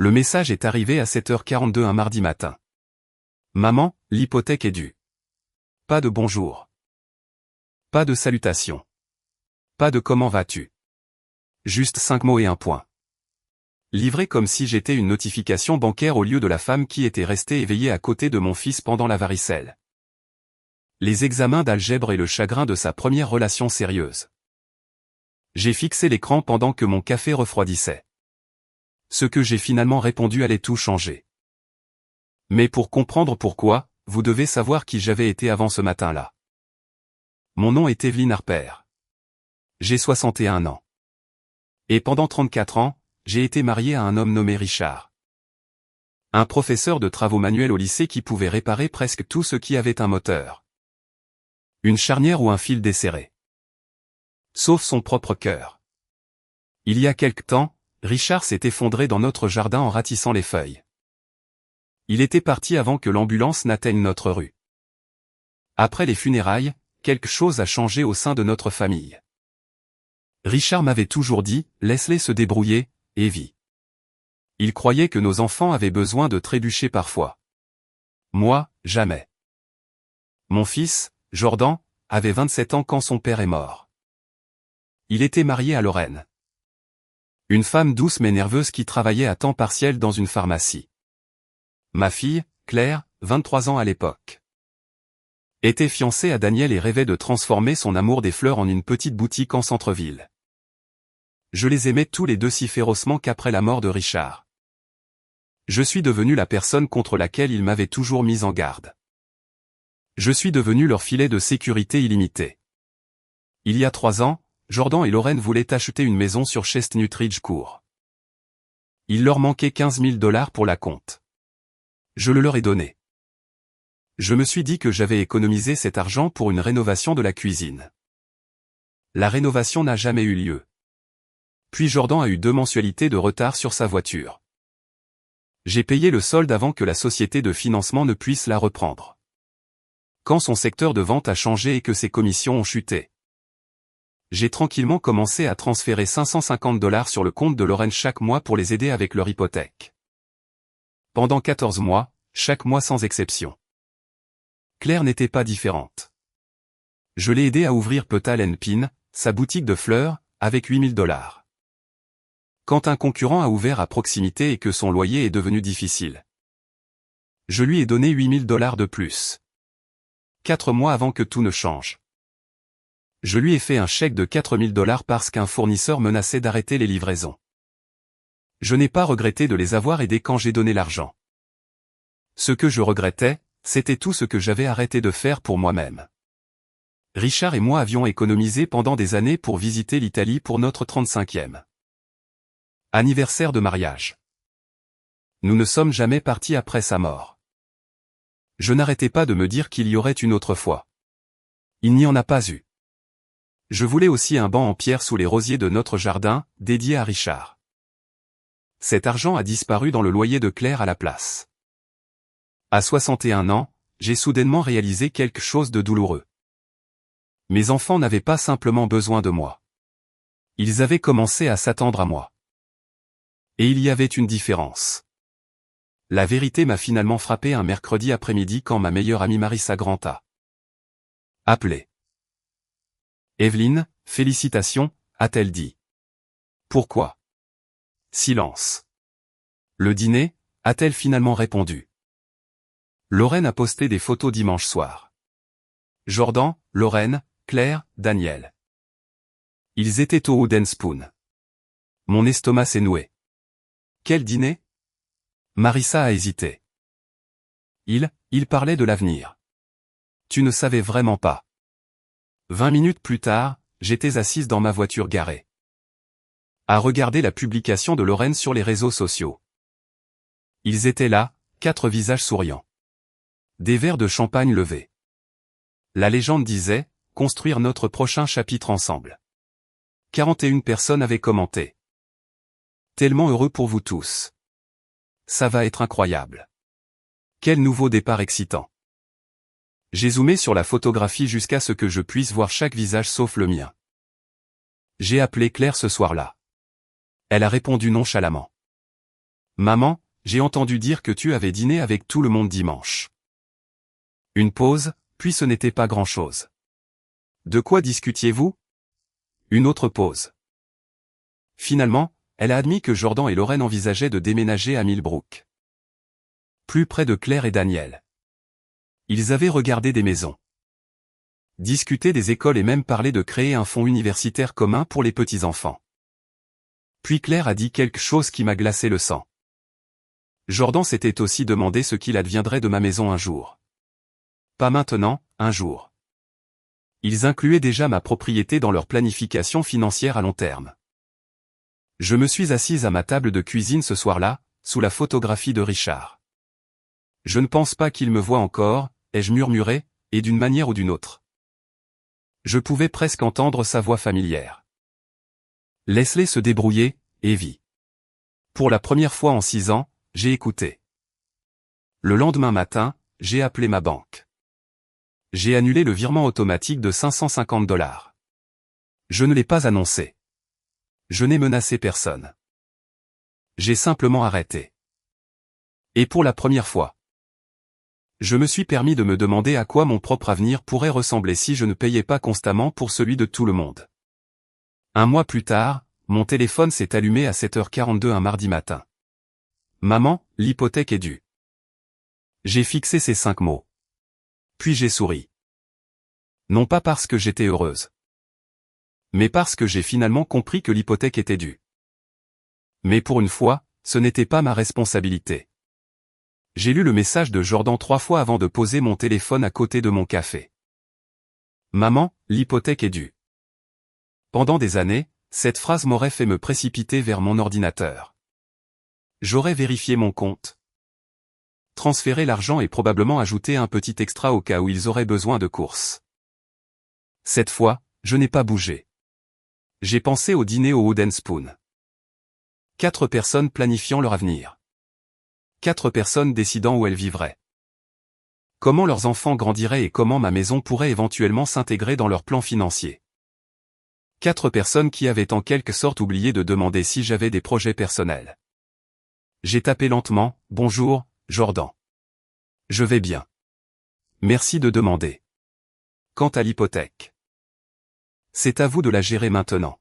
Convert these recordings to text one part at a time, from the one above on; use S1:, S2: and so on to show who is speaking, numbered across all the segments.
S1: Le message est arrivé à 7h42 un mardi matin. Maman, l'hypothèque est due. Pas de bonjour. Pas de salutation. Pas de comment vas-tu. Juste 5 mots et un point. Livré comme si j'étais une notification bancaire au lieu de la femme qui était restée éveillée à côté de mon fils pendant la varicelle. Les examens d'algèbre et le chagrin de sa première relation sérieuse. J'ai fixé l'écran pendant que mon café refroidissait. Ce que j'ai finalement répondu allait tout changer. Mais pour comprendre pourquoi, vous devez savoir qui j'avais été avant ce matin-là. Mon nom est Evelyne Harper. J'ai 61 ans. Et pendant 34 ans, j'ai été marié à un homme nommé Richard. Un professeur de travaux manuels au lycée qui pouvait réparer presque tout ce qui avait un moteur. Une charnière ou un fil desserré. Sauf son propre cœur. Il y a quelque temps, Richard s'est effondré dans notre jardin en ratissant les feuilles. Il était parti avant que l'ambulance n'atteigne notre rue. Après les funérailles, quelque chose a changé au sein de notre famille. Richard m'avait toujours dit, laisse-les se débrouiller, Evie. Il croyait que nos enfants avaient besoin de trébucher parfois. Moi, jamais. Mon fils, Jordan, avait 27 ans quand son père est mort. Il était marié à Lorraine. Une femme douce mais nerveuse qui travaillait à temps partiel dans une pharmacie. Ma fille, Claire, 23 ans à l'époque, était fiancée à Daniel et rêvait de transformer son amour des fleurs en une petite boutique en centre-ville. Je les aimais tous les deux si férocement qu'après la mort de Richard, je suis devenu la personne contre laquelle ils m'avaient toujours mis en garde. Je suis devenu leur filet de sécurité illimité. Il y a 3 ans, Jordan et Lorraine voulaient acheter une maison sur Chestnut Ridge Court. Il leur manquait 15 000 $ pour la compte. Je le leur ai donné. Je me suis dit que j'avais économisé cet argent pour une rénovation de la cuisine. La rénovation n'a jamais eu lieu. Puis Jordan a eu 2 mensualités de retard sur sa voiture. J'ai payé le solde avant que la société de financement ne puisse la reprendre. Quand son secteur de vente a changé et que ses commissions ont chuté, j'ai tranquillement commencé à transférer 550 $ sur le compte de Lorraine chaque mois pour les aider avec leur hypothèque. Pendant 14 mois, chaque mois sans exception. Claire n'était pas différente. Je l'ai aidé à ouvrir Petal & Pin, sa boutique de fleurs, avec 8 000 $. Quand un concurrent a ouvert à proximité et que son loyer est devenu difficile, je lui ai donné 8 000 $ de plus. 4 mois avant que tout ne change. Je lui ai fait un chèque de 4 000 $ parce qu'un fournisseur menaçait d'arrêter les livraisons. Je n'ai pas regretté de les avoir aidés quand j'ai donné l'argent. Ce que je regrettais, c'était tout ce que j'avais arrêté de faire pour moi-même. Richard et moi avions économisé pendant des années pour visiter l'Italie pour notre 35e anniversaire de mariage. Nous ne sommes jamais partis après sa mort. Je n'arrêtais pas de me dire qu'il y aurait une autre fois. Il n'y en a pas eu. Je voulais aussi un banc en pierre sous les rosiers de notre jardin, dédié à Richard. Cet argent a disparu dans le loyer de Claire à la place. À 61 ans, j'ai soudainement réalisé quelque chose de douloureux. Mes enfants n'avaient pas simplement besoin de moi. Ils avaient commencé à s'attendre à moi. Et il y avait une différence. La vérité m'a finalement frappé un mercredi après-midi quand ma meilleure amie Marissa Grant a appelé. Evelyne, félicitations, a-t-elle dit. Pourquoi? Silence. Le dîner, a-t-elle finalement répondu. Lorraine a posté des photos dimanche soir. Jordan, Lorraine, Claire, Daniel. Ils étaient au Wooden Spoon. Mon estomac s'est noué. Quel dîner? Marissa a hésité. Il parlait de l'avenir. Tu ne savais vraiment pas. 20 minutes plus tard, j'étais assise dans ma voiture garée, à regarder la publication de Lorraine sur les réseaux sociaux. Ils étaient là, 4 visages souriants. Des verres de champagne levés. La légende disait, construire notre prochain chapitre ensemble. 41 personnes avaient commenté. Tellement heureux pour vous tous. Ça va être incroyable. Quel nouveau départ excitant. J'ai zoomé sur la photographie jusqu'à ce que je puisse voir chaque visage sauf le mien. J'ai appelé Claire ce soir-là. Elle a répondu nonchalamment. Maman, j'ai entendu dire que tu avais dîné avec tout le monde dimanche. Une pause, puis ce n'était pas grand-chose. De quoi discutiez-vous? Une autre pause. Finalement, elle a admis que Jordan et Lorraine envisageaient de déménager à Millbrook. Plus près de Claire et Daniel. Ils avaient regardé des maisons, discuté des écoles et même parlé de créer un fonds universitaire commun pour les petits-enfants. Puis Claire a dit quelque chose qui m'a glacé le sang. Jordan s'était aussi demandé ce qu'il adviendrait de ma maison un jour. Pas maintenant, un jour. Ils incluaient déjà ma propriété dans leur planification financière à long terme. Je me suis assise à ma table de cuisine ce soir-là, sous la photographie de Richard. Je ne pense pas qu'il me voit encore, ai-je murmuré, et d'une manière ou d'une autre. Je pouvais presque entendre sa voix familière. Laisse-les se débrouiller, Evie. Pour la première fois en 6 ans, j'ai écouté. Le lendemain matin, j'ai appelé ma banque. J'ai annulé le virement automatique de $550. Je ne l'ai pas annoncé. Je n'ai menacé personne. J'ai simplement arrêté. Et pour la première fois, je me suis permis de me demander à quoi mon propre avenir pourrait ressembler si je ne payais pas constamment pour celui de tout le monde. Un mois plus tard, mon téléphone s'est allumé à 7h42 un mardi matin. Maman, l'hypothèque est due. J'ai fixé ces 5 mots. Puis j'ai souri. Non pas parce que j'étais heureuse, mais parce que j'ai finalement compris que l'hypothèque était due. Mais pour une fois, ce n'était pas ma responsabilité. J'ai lu le message de Jordan 3 fois avant de poser mon téléphone à côté de mon café. Maman, l'hypothèque est due. Pendant des années, cette phrase m'aurait fait me précipiter vers mon ordinateur. J'aurais vérifié mon compte, transféré l'argent et probablement ajouté un petit extra au cas où ils auraient besoin de courses. Cette fois, je n'ai pas bougé. J'ai pensé au dîner au Wooden Spoon. 4 personnes planifiant leur avenir. 4 personnes décidant où elles vivraient. Comment leurs enfants grandiraient et comment ma maison pourrait éventuellement s'intégrer dans leur plan financier. 4 personnes qui avaient en quelque sorte oublié de demander si j'avais des projets personnels. J'ai tapé lentement, « Bonjour, Jordan. Je vais bien. Merci de demander. Quant à l'hypothèque, c'est à vous de la gérer maintenant.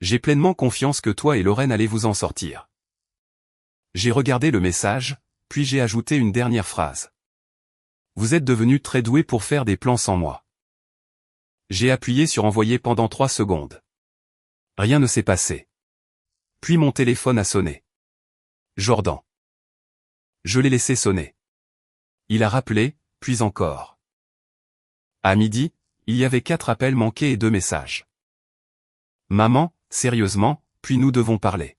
S1: J'ai pleinement confiance que toi et Lorraine allez vous en sortir. » J'ai regardé le message, puis j'ai ajouté une dernière phrase. Vous êtes devenu très doué pour faire des plans sans moi. J'ai appuyé sur envoyer pendant 3 secondes. Rien ne s'est passé. Puis mon téléphone a sonné. Jordan. Je l'ai laissé sonner. Il a rappelé, puis encore. À midi, il y avait 4 appels manqués et 2 messages. Maman, sérieusement, puis nous devons parler.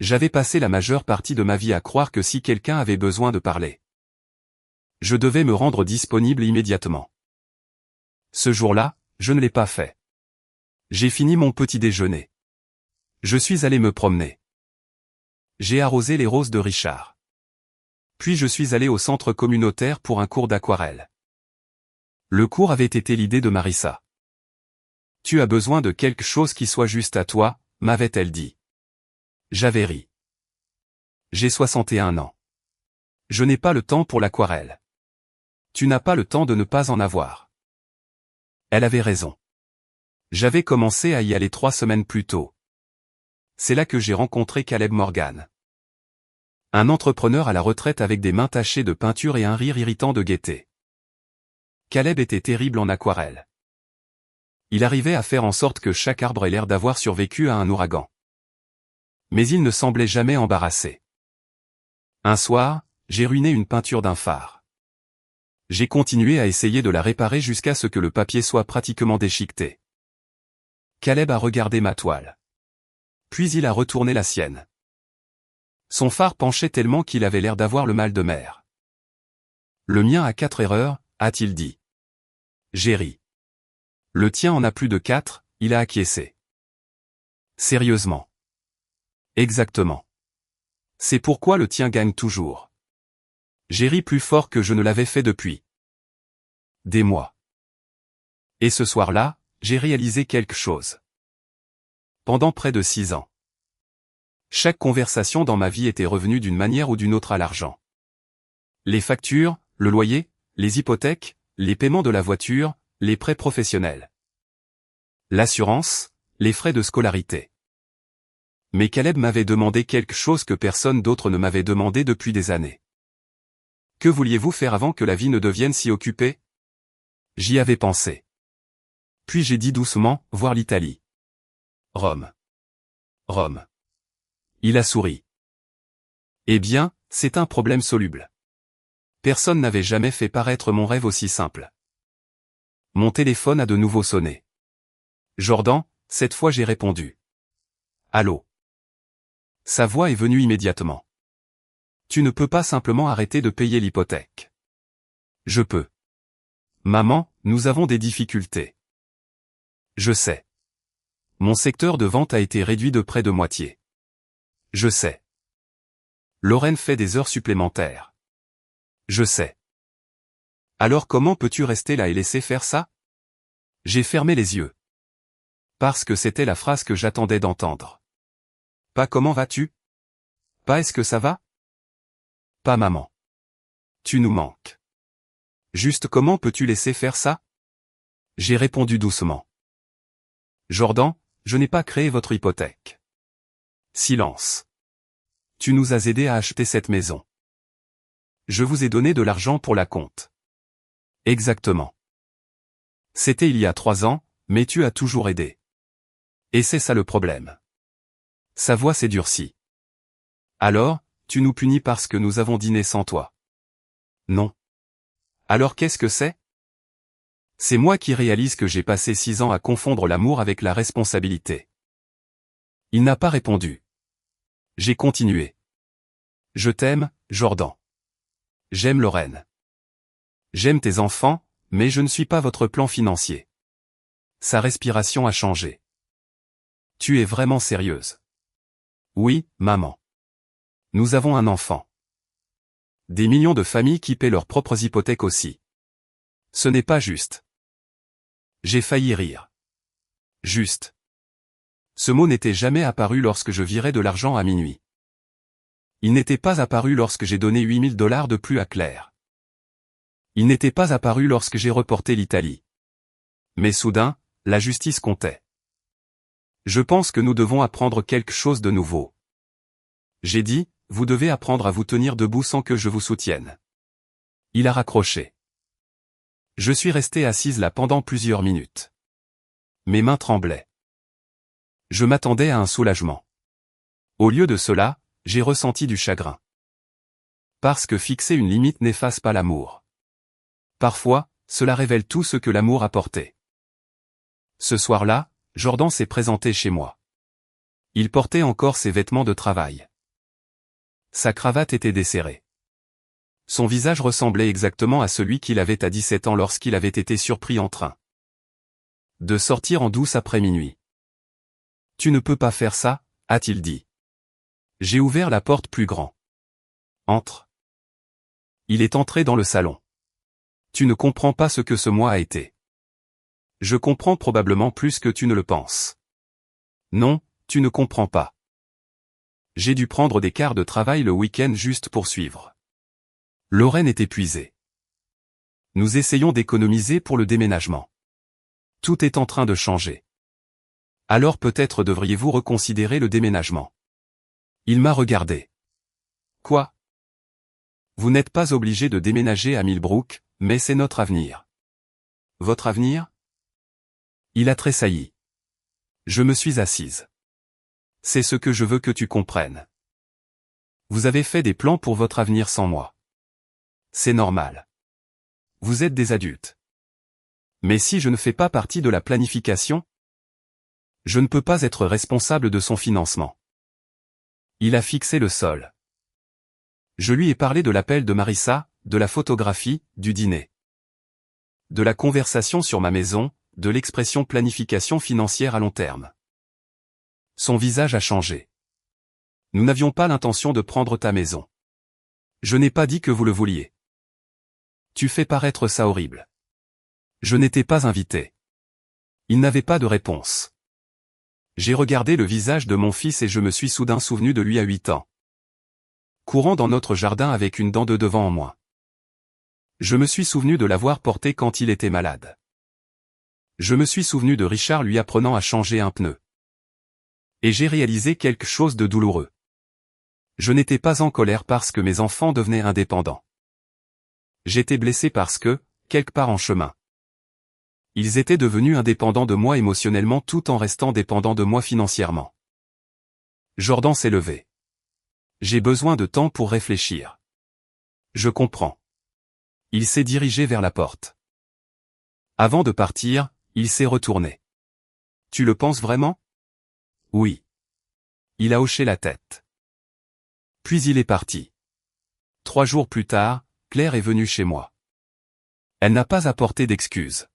S1: J'avais passé la majeure partie de ma vie à croire que si quelqu'un avait besoin de parler, je devais me rendre disponible immédiatement. Ce jour-là, je ne l'ai pas fait. J'ai fini mon petit déjeuner. Je suis allé me promener. J'ai arrosé les roses de Richard. Puis je suis allé au centre communautaire pour un cours d'aquarelle. Le cours avait été l'idée de Marissa. Tu as besoin de quelque chose qui soit juste à toi, m'avait-elle dit. J'avais ri. J'ai 61 ans. Je n'ai pas le temps pour l'aquarelle. Tu n'as pas le temps de ne pas en avoir. Elle avait raison. J'avais commencé à y aller 3 semaines plus tôt. C'est là que j'ai rencontré Caleb Morgan. Un entrepreneur à la retraite avec des mains tachées de peinture et un rire irritant de gaieté. Caleb était terrible en aquarelle. Il arrivait à faire en sorte que chaque arbre ait l'air d'avoir survécu à un ouragan. Mais il ne semblait jamais embarrassé. Un soir, j'ai ruiné une peinture d'un phare. J'ai continué à essayer de la réparer jusqu'à ce que le papier soit pratiquement déchiqueté. Caleb a regardé ma toile. Puis il a retourné la sienne. Son phare penchait tellement qu'il avait l'air d'avoir le mal de mer. Le mien a 4 erreurs, a-t-il dit. J'ai ri. Le tien en a plus de 4, il a acquiescé. Sérieusement. Exactement. C'est pourquoi le tien gagne toujours. J'ai ri plus fort que je ne l'avais fait depuis des mois. Et ce soir-là, j'ai réalisé quelque chose. Pendant près de 6 ans, Chaque conversation dans ma vie était revenue d'une manière ou d'une autre à l'argent. Les factures, le loyer, les hypothèques, les paiements de la voiture, les prêts professionnels. L'assurance, les frais de scolarité. Mais Caleb m'avait demandé quelque chose que personne d'autre ne m'avait demandé depuis des années. Que vouliez-vous faire avant que la vie ne devienne si occupée? J'y avais pensé. Puis j'ai dit doucement, voir l'Italie. Rome. Rome. Il a souri. Eh bien, c'est un problème soluble. Personne n'avait jamais fait paraître mon rêve aussi simple. Mon téléphone a de nouveau sonné. Jordan, cette fois j'ai répondu. Allô. Sa voix est venue immédiatement. Tu ne peux pas simplement arrêter de payer l'hypothèque. Je peux. Maman, nous avons des difficultés. Je sais. Mon secteur de vente a été réduit de près de moitié. Je sais. Lorraine fait des heures supplémentaires. Je sais. Alors comment peux-tu rester là et laisser faire ça? J'ai fermé les yeux. Parce que c'était la phrase que j'attendais d'entendre. Pas comment vas-tu? Pas est-ce que ça va? Pas maman. Tu nous manques. Juste comment peux-tu laisser faire ça? J'ai répondu doucement. Jordan, je n'ai pas créé votre hypothèque. Silence. Tu nous as aidés à acheter cette maison. Je vous ai donné de l'argent pour la compte. Exactement. C'était il y a 3 ans, mais tu as toujours aidé. Et c'est ça le problème. Sa voix s'est durcie. Alors, tu nous punis parce que nous avons dîné sans toi. Non. Alors qu'est-ce que c'est? C'est moi qui réalise que j'ai passé 6 ans à confondre l'amour avec la responsabilité. Il n'a pas répondu. J'ai continué. Je t'aime, Jordan. J'aime Lorraine. J'aime tes enfants, mais je ne suis pas votre plan financier. Sa respiration a changé. Tu es vraiment sérieuse? Oui, maman. Nous avons un enfant. Des millions de familles qui paient leurs propres hypothèques aussi. Ce n'est pas juste. J'ai failli rire. Juste. Ce mot n'était jamais apparu lorsque je virais de l'argent à minuit. Il n'était pas apparu lorsque j'ai donné $8000 de plus à Claire. Il n'était pas apparu lorsque j'ai reporté l'Italie. Mais soudain, la justice comptait. Je pense que nous devons apprendre quelque chose de nouveau. J'ai dit, vous devez apprendre à vous tenir debout sans que je vous soutienne. Il a raccroché. Je suis resté assise là pendant plusieurs minutes. Mes mains tremblaient. Je m'attendais à un soulagement. Au lieu de cela, j'ai ressenti du chagrin. Parce que fixer une limite n'efface pas l'amour. Parfois, cela révèle tout ce que l'amour apportait. Ce soir-là, Jordan s'est présenté chez moi. Il portait encore ses vêtements de travail. Sa cravate était desserrée. Son visage ressemblait exactement à celui qu'il avait à 17 ans lorsqu'il avait été surpris en train de sortir en douce après minuit. Tu ne peux pas faire ça, a-t-il dit. J'ai ouvert la porte plus grand. Entre. Il est entré dans le salon. Tu ne comprends pas ce que ce mois a été. Je comprends probablement plus que tu ne le penses. Non, tu ne comprends pas. J'ai dû prendre des quarts de travail le week-end juste pour suivre. Lorraine est épuisée. Nous essayons d'économiser pour le déménagement. Tout est en train de changer. Alors peut-être devriez-vous reconsidérer le déménagement. Il m'a regardé. Quoi? Vous n'êtes pas obligé de déménager à Millbrook, mais c'est notre avenir. Votre avenir? Il a tressailli. Je me suis assise. C'est ce que je veux que tu comprennes. Vous avez fait des plans pour votre avenir sans moi. C'est normal. Vous êtes des adultes. Mais si je ne fais pas partie de la planification, je ne peux pas être responsable de son financement. Il a fixé le sol. Je lui ai parlé de l'appel de Marissa, de la photographie, du dîner. De la conversation sur ma maison, de l'expression planification financière à long terme. Son visage a changé. Nous n'avions pas l'intention de prendre ta maison. Je n'ai pas dit que vous le vouliez. Tu fais paraître ça horrible. Je n'étais pas invité. Il n'avait pas de réponse. J'ai regardé le visage de mon fils et je me suis soudain souvenu de lui à 8 ans. Courant dans notre jardin avec une dent de devant en moins. Je me suis souvenu de l'avoir porté quand il était malade. Je me suis souvenu de Richard lui apprenant à changer un pneu. Et j'ai réalisé quelque chose de douloureux. Je n'étais pas en colère parce que mes enfants devenaient indépendants. J'étais blessé parce que, quelque part en chemin, ils étaient devenus indépendants de moi émotionnellement tout en restant dépendants de moi financièrement. Jordan s'est levé. J'ai besoin de temps pour réfléchir. Je comprends. Il s'est dirigé vers la porte. Avant de partir, il s'est retourné. Tu le penses vraiment? Oui. Il a hoché la tête. Puis il est parti. 3 jours plus tard, Claire est venue chez moi. Elle n'a pas apporté d'excuses.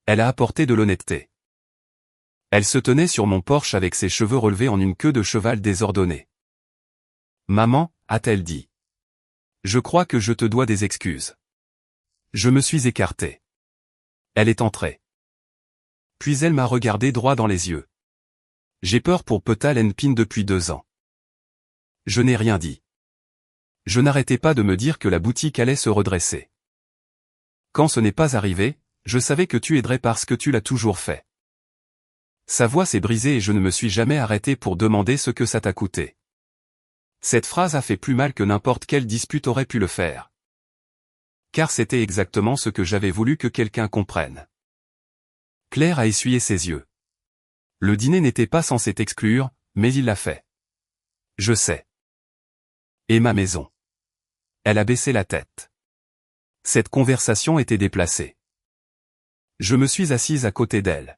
S1: Elle a apporté de l'honnêteté. Elle se tenait sur mon porche avec ses cheveux relevés en une queue de cheval désordonnée. Maman, a-t-elle dit. Je crois que je te dois des excuses. Je me suis écarté. Elle est entrée. Puis elle m'a regardé droit dans les yeux. J'ai peur pour Petal & Pin depuis 2 ans. Je n'ai rien dit. Je n'arrêtais pas de me dire que la boutique allait se redresser. Quand ce n'est pas arrivé, je savais que tu aiderais parce que tu l'as toujours fait. Sa voix s'est brisée et je ne me suis jamais arrêté pour demander ce que ça t'a coûté. Cette phrase a fait plus mal que n'importe quelle dispute aurait pu le faire. Car c'était exactement ce que j'avais voulu que quelqu'un comprenne. Claire a essuyé ses yeux. Le dîner n'était pas censé t'exclure, mais il l'a fait. Je sais. Et ma maison. Elle a baissé la tête. Cette conversation était déplacée. Je me suis assise à côté d'elle.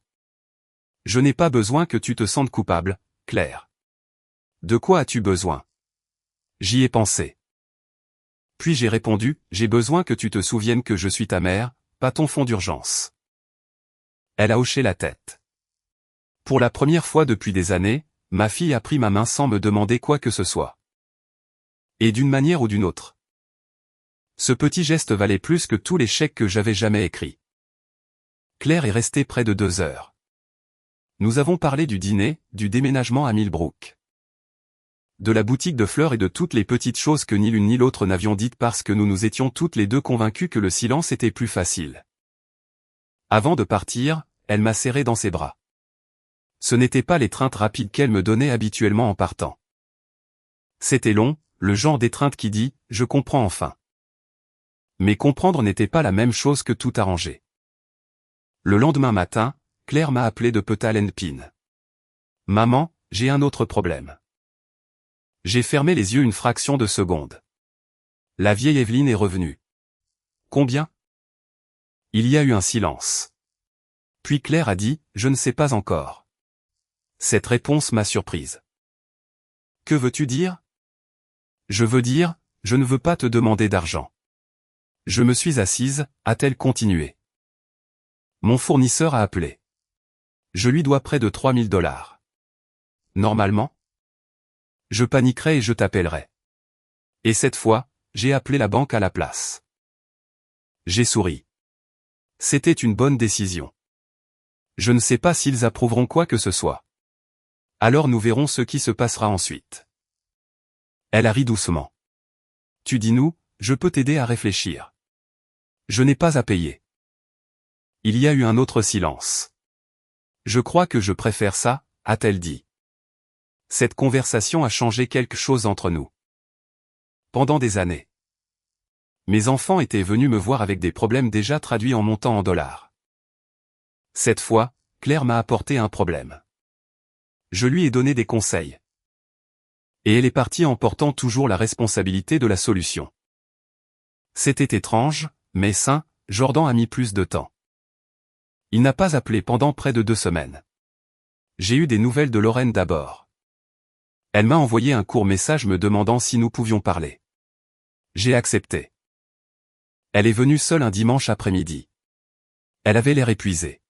S1: Je n'ai pas besoin que tu te sentes coupable, Claire. De quoi as-tu besoin? J'y ai pensé. Puis j'ai répondu, j'ai besoin que tu te souviennes que je suis ta mère, pas ton fonds d'urgence. Elle a hoché la tête. Pour la première fois depuis des années, ma fille a pris ma main sans me demander quoi que ce soit. Et d'une manière ou d'une autre. Ce petit geste valait plus que tous les chèques que j'avais jamais écrits. Claire est restée près de 2 heures. Nous avons parlé du dîner, du déménagement à Millbrook. De la boutique de fleurs et de toutes les petites choses que ni l'une ni l'autre n'avions dites parce que nous nous étions toutes les deux convaincus que le silence était plus facile. Avant de partir, elle m'a serré dans ses bras. Ce n'était pas l'étreinte rapide qu'elle me donnait habituellement en partant. C'était long, le genre d'étreinte qui dit « je comprends enfin ». Mais comprendre n'était pas la même chose que tout arranger. Le lendemain matin, Claire m'a appelé de Petal & Pin. « Maman, j'ai un autre problème. » J'ai fermé les yeux une fraction de seconde. La vieille Evelyne est revenue. « Combien ?» Il y a eu un silence. Puis Claire a dit « je ne sais pas encore ». Cette réponse m'a surprise. « Que veux-tu dire ?»« Je veux dire, je ne veux pas te demander d'argent. » Je me suis assise, a-t-elle continué. Mon fournisseur a appelé. Je lui dois près de $3000. Normalement, je paniquerai et je t'appellerai. Et cette fois, j'ai appelé la banque à la place. J'ai souri. C'était une bonne décision. Je ne sais pas s'ils approuveront quoi que ce soit. Alors nous verrons ce qui se passera ensuite. Elle a ri doucement. Tu dis nous, je peux t'aider à réfléchir. Je n'ai pas à payer. Il y a eu un autre silence. Je crois que je préfère ça, a-t-elle dit. Cette conversation a changé quelque chose entre nous. Pendant des années, mes enfants étaient venus me voir avec des problèmes déjà traduits en montant en dollars. Cette fois, Claire m'a apporté un problème. Je lui ai donné des conseils. Et elle est partie en portant toujours la responsabilité de la solution. C'était étrange, mais sain, Jordan a mis plus de temps. Il n'a pas appelé pendant près de 2 semaines. J'ai eu des nouvelles de Lorraine d'abord. Elle m'a envoyé un court message me demandant si nous pouvions parler. J'ai accepté. Elle est venue seule un dimanche après-midi. Elle avait l'air épuisée.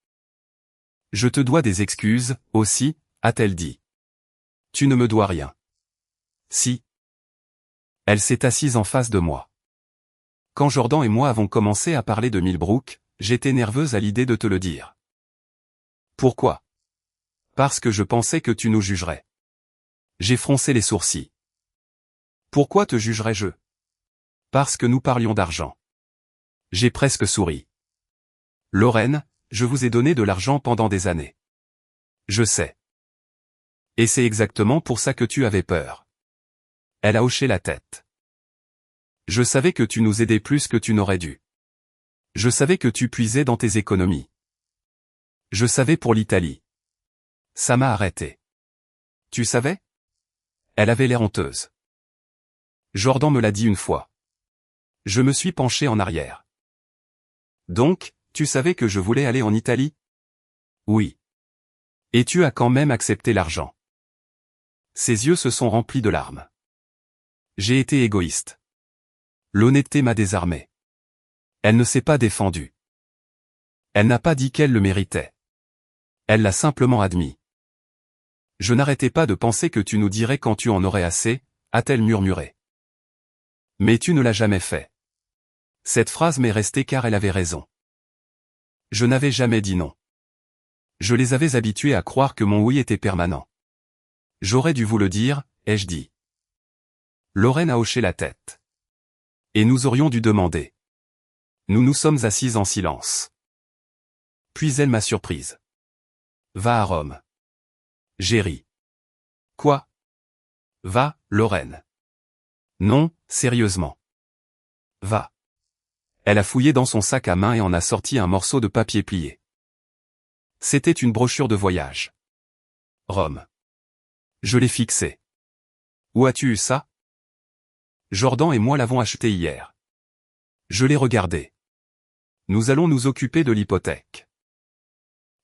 S1: Je te dois des excuses, aussi, a-t-elle dit. Tu ne me dois rien. Si. Elle s'est assise en face de moi. Quand Jordan et moi avons commencé à parler de Millbrook, j'étais nerveuse à l'idée de te le dire. Pourquoi? Parce que je pensais que tu nous jugerais. J'ai froncé les sourcils. Pourquoi te jugerais-je? Parce que nous parlions d'argent. J'ai presque souri. Lorraine, je vous ai donné de l'argent pendant des années. Je sais. Et c'est exactement pour ça que tu avais peur. Elle a hoché la tête. Je savais que tu nous aidais plus que tu n'aurais dû. Je savais que tu puisais dans tes économies. Je savais pour l'Italie. Ça m'a arrêté. Tu savais? Elle avait l'air honteuse. Jordan me l'a dit une fois. Je me suis penché en arrière. Donc, tu savais que je voulais aller en Italie? Oui. Et tu as quand même accepté l'argent. Ses yeux se sont remplis de larmes. J'ai été égoïste. L'honnêteté m'a désarmé. Elle ne s'est pas défendue. Elle n'a pas dit qu'elle le méritait. Elle l'a simplement admis. Je n'arrêtais pas de penser que tu nous dirais quand tu en aurais assez, a-t-elle murmuré. Mais tu ne l'as jamais fait. Cette phrase m'est restée car elle avait raison. Je n'avais jamais dit non. Je les avais habitués à croire que mon oui était permanent. J'aurais dû vous le dire, ai-je dit. Lorraine a hoché la tête. Et nous aurions dû demander. Nous nous sommes assises en silence. Puis elle m'a surprise. Va à Rome. J'ai ri. Quoi? Va, Lorraine. Non, sérieusement. Va. Elle a fouillé dans son sac à main et en a sorti un morceau de papier plié. C'était une brochure de voyage. Rome. Je l'ai fixée. Où as-tu eu ça? Jordan et moi l'avons acheté hier. Je l'ai regardé. Nous allons nous occuper de l'hypothèque.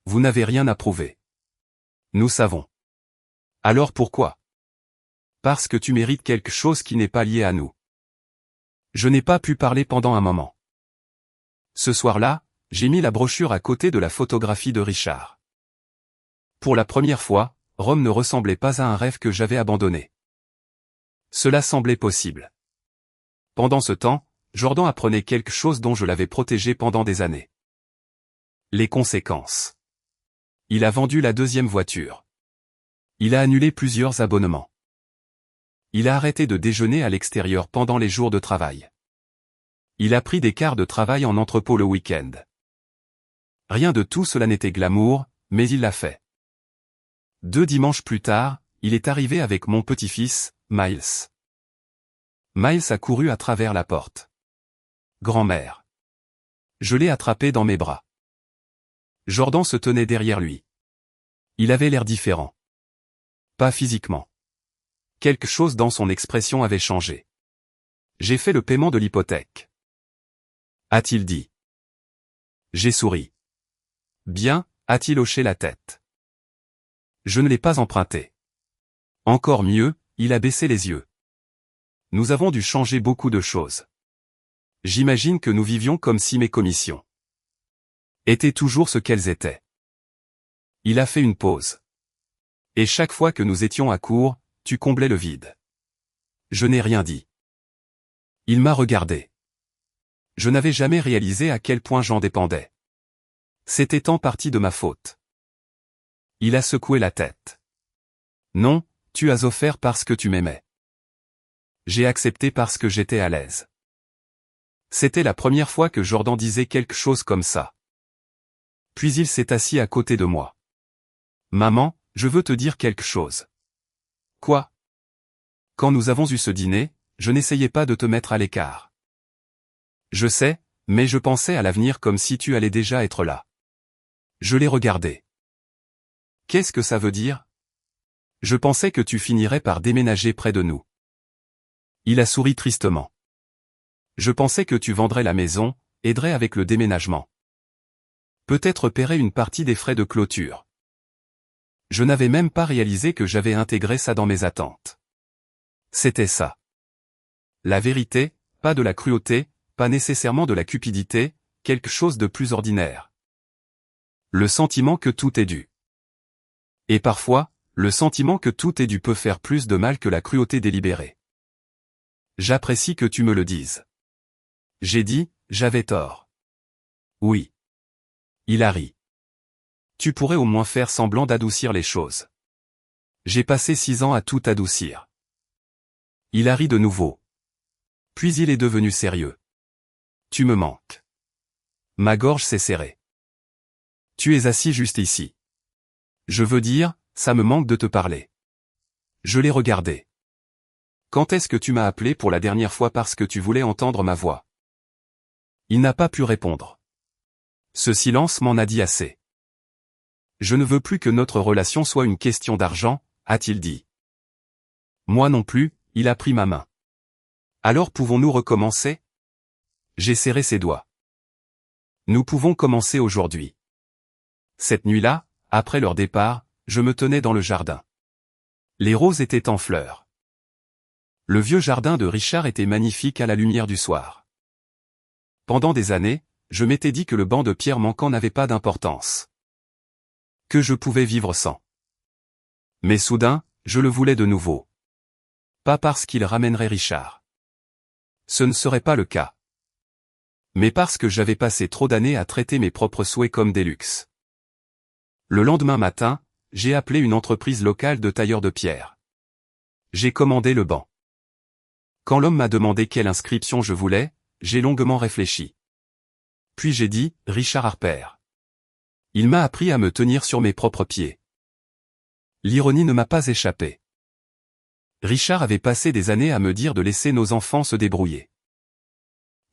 S1: Vous n'avez rien à prouver. Nous savons. Alors pourquoi? Parce que tu mérites quelque chose qui n'est pas lié à nous. Je n'ai pas pu parler pendant un moment. Ce soir-là, j'ai mis la brochure à côté de la photographie de Richard. Pour la première fois, Rome ne ressemblait pas à un rêve que j'avais abandonné. Cela semblait possible. Pendant ce temps, Jordan apprenait quelque chose dont je l'avais protégé pendant des années. Les conséquences. Il a vendu la deuxième voiture. Il a annulé plusieurs abonnements. Il a arrêté de déjeuner à l'extérieur pendant les jours de travail. Il a pris des quarts de travail en entrepôt le week-end. Rien de tout cela n'était glamour, mais il l'a fait. 2 dimanches plus tard, il est arrivé avec mon petit-fils, Miles. Miles a couru à travers la porte. Grand-mère. Je l'ai attrapé dans mes bras. Jordan se tenait derrière lui. Il avait l'air différent. Pas physiquement. Quelque chose dans son expression avait changé. J'ai fait le paiement de l'hypothèque. A-t-il dit. J'ai souri. Bien, a-t-il hoché la tête. Je ne l'ai pas emprunté. Encore mieux, il a baissé les yeux. Nous avons dû changer beaucoup de choses. J'imagine que nous vivions comme si mes commissions étaient toujours ce qu'elles étaient. Il a fait une pause. Et chaque fois que nous étions à court, tu comblais le vide. Je n'ai rien dit. Il m'a regardé. Je n'avais jamais réalisé à quel point j'en dépendais. C'était en partie de ma faute. Il a secoué la tête. Non, tu as offert parce que tu m'aimais. J'ai accepté parce que j'étais à l'aise. C'était la première fois que Jordan disait quelque chose comme ça. Puis il s'est assis à côté de moi. Maman, je veux te dire quelque chose. Quoi? Quand nous avons eu ce dîner, je n'essayais pas de te mettre à l'écart. Je sais, mais je pensais à l'avenir comme si tu allais déjà être là. Je l'ai regardé. Qu'est-ce que ça veut dire? Je pensais que tu finirais par déménager près de nous. Il a souri tristement. Je pensais que tu vendrais la maison, aiderais avec le déménagement. Peut-être paierais une partie des frais de clôture. Je n'avais même pas réalisé que j'avais intégré ça dans mes attentes. C'était ça. La vérité, pas de la cruauté, pas nécessairement de la cupidité, quelque chose de plus ordinaire. Le sentiment que tout est dû. Et parfois, le sentiment que tout est dû peut faire plus de mal que la cruauté délibérée. J'apprécie que tu me le dises. J'ai dit, j'avais tort. Oui. Il a ri. Tu pourrais au moins faire semblant d'adoucir les choses. J'ai passé 6 ans à tout adoucir. Il a ri de nouveau. Puis il est devenu sérieux. Tu me manques. Ma gorge s'est serrée. Tu es assis juste ici. Je veux dire, ça me manque de te parler. Je l'ai regardé. Quand est-ce que tu m'as appelé pour la dernière fois parce que tu voulais entendre ma voix? Il n'a pas pu répondre. Ce silence m'en a dit assez. Je ne veux plus que notre relation soit une question d'argent, a-t-il dit. Moi non plus, il a pris ma main. Alors pouvons-nous recommencer? J'ai serré ses doigts. Nous pouvons commencer aujourd'hui. Cette nuit-là, après leur départ, je me tenais dans le jardin. Les roses étaient en fleurs. Le vieux jardin de Richard était magnifique à la lumière du soir. Pendant des années, je m'étais dit que le banc de pierre manquant n'avait pas d'importance. Que je pouvais vivre sans. Mais soudain, je le voulais de nouveau. Pas parce qu'il ramènerait Richard. Ce ne serait pas le cas. Mais parce que j'avais passé trop d'années à traiter mes propres souhaits comme des luxes. Le lendemain matin, j'ai appelé une entreprise locale de tailleurs de pierre. J'ai commandé le banc. Quand l'homme m'a demandé quelle inscription je voulais, j'ai longuement réfléchi. Puis j'ai dit, Richard Harper. Il m'a appris à me tenir sur mes propres pieds. L'ironie ne m'a pas échappé. Richard avait passé des années à me dire de laisser nos enfants se débrouiller.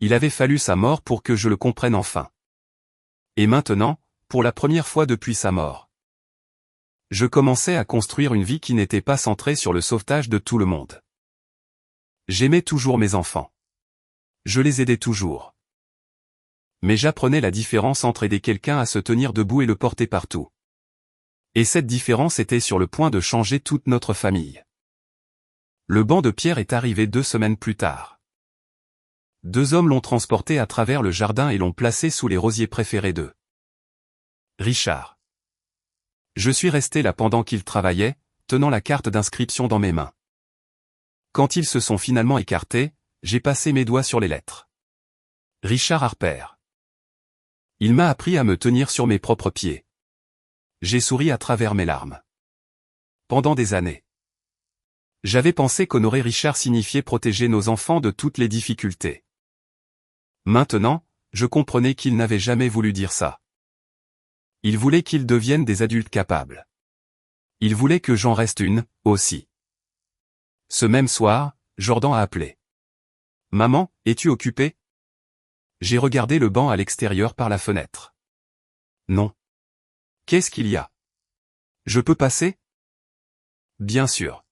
S1: Il avait fallu sa mort pour que je le comprenne enfin. Et maintenant, pour la première fois depuis sa mort, je commençais à construire une vie qui n'était pas centrée sur le sauvetage de tout le monde. J'aimais toujours mes enfants. Je les aidais toujours. Mais j'apprenais la différence entre aider quelqu'un à se tenir debout et le porter partout. Et cette différence était sur le point de changer toute notre famille. Le banc de pierre est arrivé 2 semaines plus tard. 2 hommes l'ont transporté à travers le jardin et l'ont placé sous les rosiers préférés d'eux. Richard. Je suis resté là pendant qu'ils travaillaient, tenant la carte d'inscription dans mes mains. Quand ils se sont finalement écartés, j'ai passé mes doigts sur les lettres. Richard Harper. Il m'a appris à me tenir sur mes propres pieds. J'ai souri à travers mes larmes. Pendant des années, j'avais pensé qu'honorer Richard signifiait protéger nos enfants de toutes les difficultés. Maintenant, je comprenais qu'il n'avait jamais voulu dire ça. Il voulait qu'ils deviennent des adultes capables. Il voulait que j'en reste une, aussi. Ce même soir, Jordan a appelé. « Maman, es-tu occupée ?» J'ai regardé le banc à l'extérieur par la fenêtre. « Non. »« Qu'est-ce qu'il y a ? » ?»« Je peux passer ?» ?»« Bien sûr. »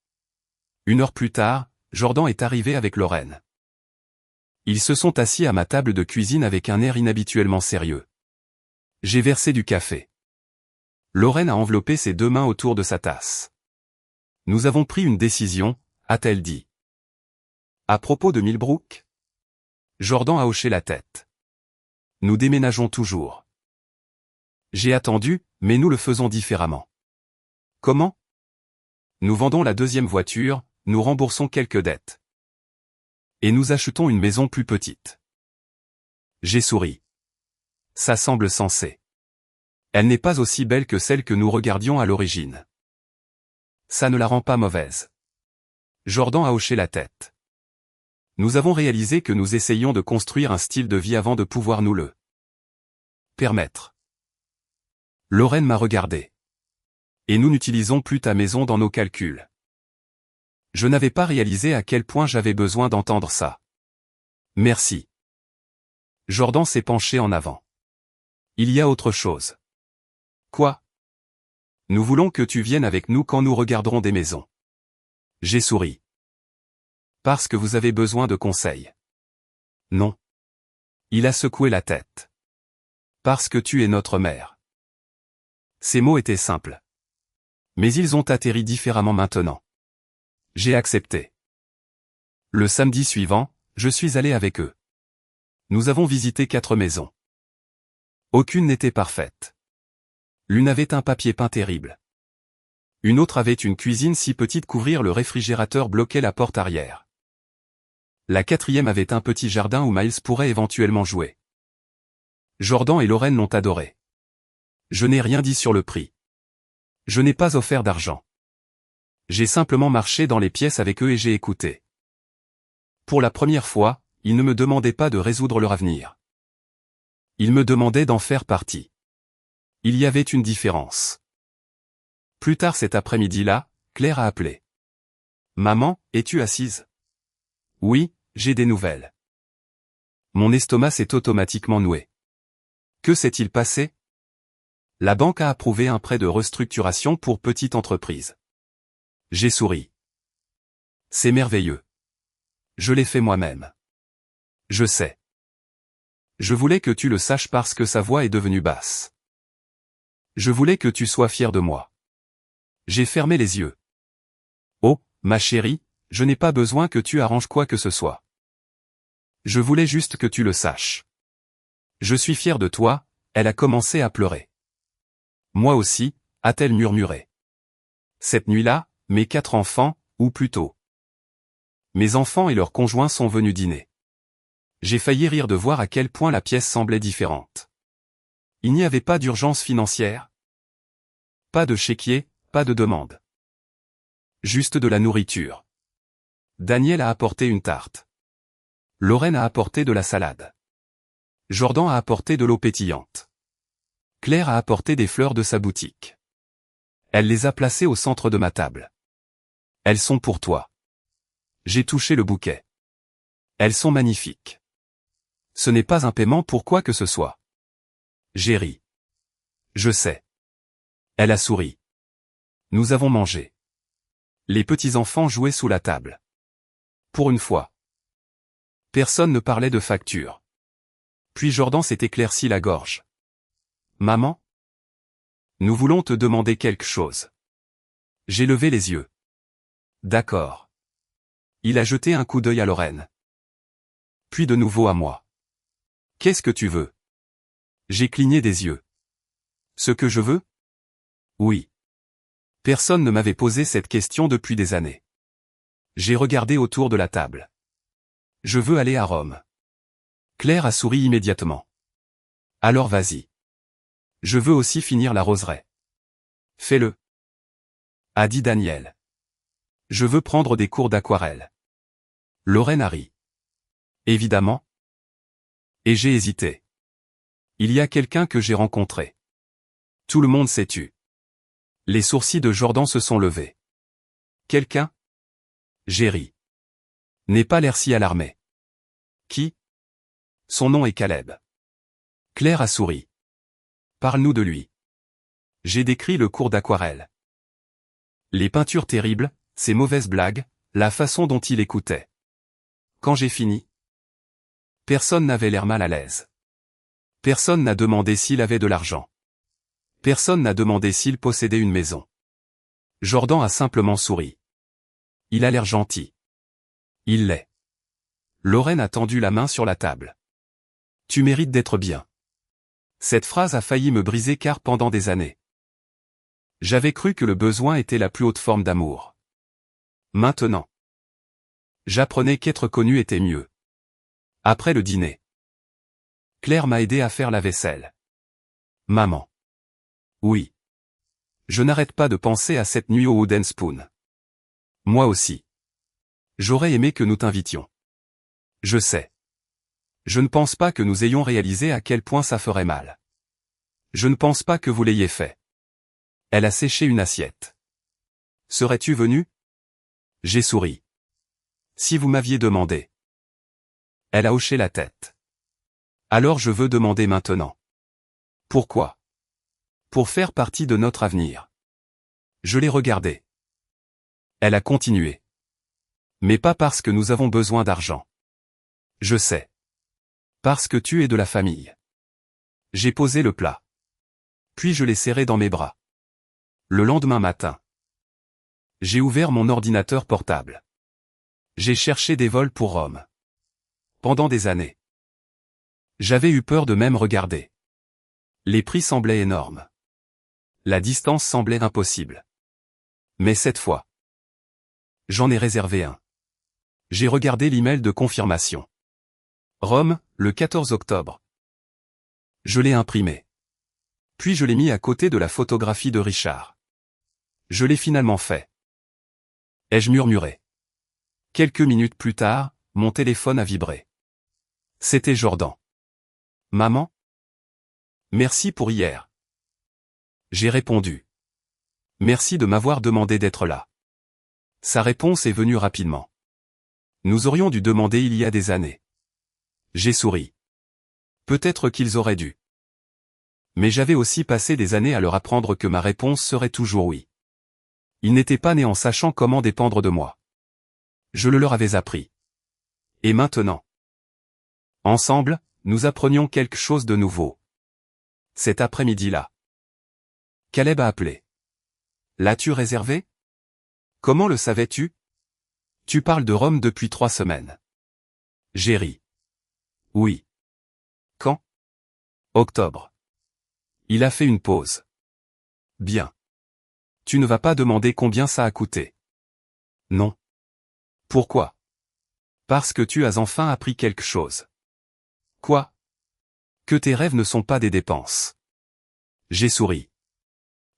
S1: 1 heure plus tard, Jordan est arrivé avec Lorraine. Ils se sont assis à ma table de cuisine avec un air inhabituellement sérieux. J'ai versé du café. Lorraine a enveloppé ses 2 mains autour de sa tasse. « Nous avons pris une décision, » a-t-elle dit. « À propos de Millbrook ?» Jordan a hoché la tête. « Nous déménageons toujours. » J'ai attendu, mais nous le faisons différemment. « Comment ? » Nous vendons la 2e voiture, nous remboursons quelques dettes. Et nous achetons une maison plus petite. J'ai souri. Ça semble sensé. Elle n'est pas aussi belle que celle que nous regardions à l'origine. Ça ne la rend pas mauvaise. Jordan a hoché la tête. Nous avons réalisé que nous essayions de construire un style de vie avant de pouvoir nous le permettre. Lorraine m'a regardé. Et nous n'utilisons plus ta maison dans nos calculs. Je n'avais pas réalisé à quel point j'avais besoin d'entendre ça. Merci. Jordan s'est penché en avant. Il y a autre chose. Quoi ? Nous voulons que tu viennes avec nous quand nous regarderons des maisons. J'ai souri. Parce que vous avez besoin de conseils. Non. Il a secoué la tête. Parce que tu es notre mère. Ces mots étaient simples. Mais ils ont atterri différemment maintenant. J'ai accepté. Le samedi suivant, je suis allé avec eux. Nous avons visité 4 maisons. Aucune n'était parfaite. L'une avait un papier peint terrible. Une autre avait une cuisine si petite qu'ouvrir le réfrigérateur bloquait la porte arrière. La 4e avait un petit jardin où Miles pourrait éventuellement jouer. Jordan et Lorraine l'ont adoré. Je n'ai rien dit sur le prix. Je n'ai pas offert d'argent. J'ai simplement marché dans les pièces avec eux et j'ai écouté. Pour la première fois, ils ne me demandaient pas de résoudre leur avenir. Ils me demandaient d'en faire partie. Il y avait une différence. Plus tard cet après-midi-là, Claire a appelé. « Maman, es-tu assise ?»« Oui, j'ai des nouvelles. » Mon estomac s'est automatiquement noué. Que s'est-il passé? La banque a approuvé un prêt de restructuration pour petite entreprise. J'ai souri. C'est merveilleux. Je l'ai fait moi-même. Je sais. Je voulais que tu le saches parce que sa voix est devenue basse. Je voulais que tu sois fier de moi. J'ai fermé les yeux. Oh, ma chérie, je n'ai pas besoin que tu arranges quoi que ce soit. Je voulais juste que tu le saches. Je suis fier de toi, elle a commencé à pleurer. Moi aussi, a-t-elle murmuré. Cette nuit-là, mes 4 enfants, ou plutôt. Mes enfants et leurs conjoints sont venus dîner. J'ai failli rire de voir à quel point la pièce semblait différente. Il n'y avait pas d'urgence financière. Pas de chéquier, pas de demande. Juste de la nourriture. Daniel a apporté une tarte. Lorraine a apporté de la salade. Jordan a apporté de l'eau pétillante. Claire a apporté des fleurs de sa boutique. Elle les a placées au centre de ma table. Elles sont pour toi. J'ai touché le bouquet. Elles sont magnifiques. Ce n'est pas un paiement pour quoi que ce soit. J'ai ri. Je sais. Elle a souri. Nous avons mangé. Les petits-enfants jouaient sous la table. Pour une fois. Personne ne parlait de facture. Puis Jordan s'est éclairci la gorge. Maman? Nous voulons te demander quelque chose. J'ai levé les yeux. D'accord. Il a jeté un coup d'œil à Lorraine. Puis de nouveau à moi. Qu'est-ce que tu veux? J'ai cligné des yeux. Ce que je veux? Oui. Personne ne m'avait posé cette question depuis des années. J'ai regardé autour de la table. Je veux aller à Rome. Claire a souri immédiatement. Alors vas-y. Je veux aussi finir la roseraie. Fais-le. A dit Daniel. Je veux prendre des cours d'aquarelle. Lorraine a ri. Évidemment. Et j'ai hésité. Il y a quelqu'un que j'ai rencontré. Tout le monde s'est tu. Les sourcils de Jordan se sont levés. Quelqu'un? J'ai ri. N'aie pas l'air si alarmé. Qui? Son nom est Caleb. Claire a souri. Parle-nous de lui. J'ai décrit le cours d'aquarelle. Les peintures terribles, ses mauvaises blagues, la façon dont il écoutait. Quand j'ai fini, personne n'avait l'air mal à l'aise. Personne n'a demandé s'il avait de l'argent. Personne n'a demandé s'il possédait une maison. Jordan a simplement souri. Il a l'air gentil. Il l'est. Lorraine a tendu la main sur la table. Tu mérites d'être bien. Cette phrase a failli me briser car pendant des années, j'avais cru que le besoin était la plus haute forme d'amour. Maintenant, j'apprenais qu'être connu était mieux. Après le dîner, Claire m'a aidé à faire la vaisselle. Maman. Oui. Je n'arrête pas de penser à cette nuit au Wooden Spoon. Moi aussi. J'aurais aimé que nous t'invitions. Je sais. Je ne pense pas que nous ayons réalisé à quel point ça ferait mal. Je ne pense pas que vous l'ayez fait. Elle a séché une assiette. Serais-tu venu? J'ai souri. Si vous m'aviez demandé. Elle a hoché la tête. Alors je veux demander maintenant. Pourquoi? Pour faire partie de notre avenir. Je l'ai regardée. Elle a continué. Mais pas parce que nous avons besoin d'argent. Je sais. Parce que tu es de la famille. J'ai posé le plat. Puis je l'ai serré dans mes bras. Le lendemain matin, j'ai ouvert mon ordinateur portable. J'ai cherché des vols pour Rome. Pendant des années, j'avais eu peur de même regarder. Les prix semblaient énormes. La distance semblait impossible. Mais cette fois, j'en ai réservé un. J'ai regardé l'email de confirmation. Rome, le 14 octobre. Je l'ai imprimé. Puis je l'ai mis à côté de la photographie de Richard. Je l'ai finalement fait. Ai-je murmuré. Quelques minutes plus tard, mon téléphone a vibré. C'était Jordan. Maman? Merci pour hier. J'ai répondu. Merci de m'avoir demandé d'être là. Sa réponse est venue rapidement. Nous aurions dû demander il y a des années. J'ai souri. Peut-être qu'ils auraient dû. Mais j'avais aussi passé des années à leur apprendre que ma réponse serait toujours oui. Ils n'étaient pas nés en sachant comment dépendre de moi. Je le leur avais appris. Et maintenant? Ensemble, nous apprenions quelque chose de nouveau. Cet après-midi-là. Caleb a appelé. L'as-tu réservé? Comment le savais-tu? Tu parles de Rome depuis 3 semaines. J'ai ri. Oui. Quand? Octobre. Il a fait une pause. Bien. Tu ne vas pas demander combien ça a coûté. Non. Pourquoi? Parce que tu as enfin appris quelque chose. Quoi? Que tes rêves ne sont pas des dépenses. J'ai souri.